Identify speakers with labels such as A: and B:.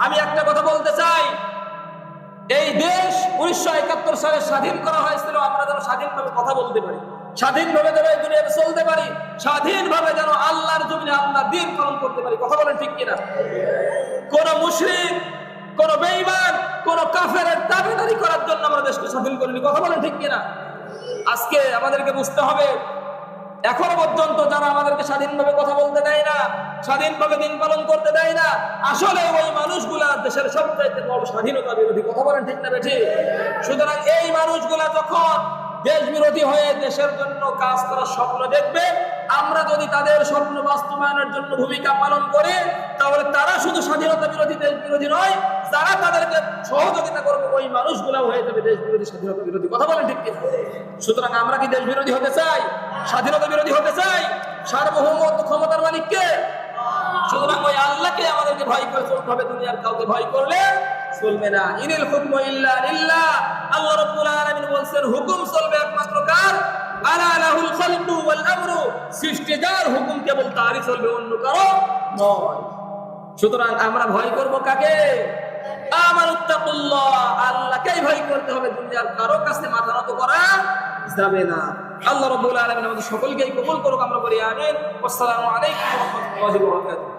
A: আমি একটা কথা বলতে চাই, এই দেশ 1971 সালে স্বাধীন করা হয়েছিল আমরা যেন স্বাধীনভাবে কথা বলতে পারি, স্বাধীনভাবে যেন এই দুনিয়াতে চলতে পারি, স্বাধীনভাবে যেন আল্লাহর জমিনে আল্লাহর দ্বীন পালন করতে পারি। কথা বলেন ঠিক কিনা? কোন মুশরিক, কোন বেঈমান, কোন কাফেরের দাবিদারি করার জন্য আমরা দেশকে স্বাধীন করিনি। কথা বলেন ঠিক কিনা? আজকে আমাদেরকে বুঝতে হবে, এখনো পর্যন্ত যারা আমাদেরকে স্বাধীনভাবে কথা বলতে দেয় না, স্বাধীনভাবে দিন পালন করতে দেয় না, আসলে ওই মানুষগুলা দেশের সবচাইতে বড় স্বাধীনতা বিরোধী। কথা বলেন ঠিক না বেঠিক? সুতরাং এই মানুষগুলা যখন দেশ বিরোধী হয়ে দেশের জন্য কাজ করার স্বপ্ন দেখবে, আমরা যদি তাদের স্বপ্ন বাস্তবায়নের জন্য ভূমিকা পালন করি, তাহলে তারা শুধু স্বাধীনতা বিরোধী, দেশ বিরোধী নয়, যারা তাদেরকে সহযোগিতা করবে ওই মানুষগুলা হয়ে যাবে দেশ বিরোধী, স্বাধীনতা বিরোধী। কথা বলেন ঠিক কিনা? সুতরাং আমরা কি দেশ বিরোধী হতে চাই? স্বাধীনতা বিরোধী হতে চাই? সার্বভৌমত্ব ক্ষমতার মালিক কে? সুতরাং ওই আল্লাহকে আমাদেরকে ভয় করে চলতে হবে, দুনিয়ার কাউকে ভয় করলে চলবে না। ইনিল হুকমু ইল্লা লিল্লাহ, আল্লাহ রাব্বুল আলামিন বলেন হুকুম চলবে একমাত্র কার? আলা লাহুল খালকু ওয়াল আমরু, সৃষ্টিদার হুকুম কেবল তারই চলবে, অন্য কারো নয়। সুতরাং আমরা ভয় করব কাকে? আমানুত্তাকুল্লাহ, আল্লাহকেই ভয় করতে হবে, দুনিয়ার কারো কাছে মাথা নত করা যাবে না। আল্লাহ রাব্বুল আলামিন আমাদের সকলকেই কবুল করুক, আমরা বলি আমিন। আসসালামু আলাইকুম ওয়া রাহমাতুল্লাহি ওয়া বারাকাতুহু।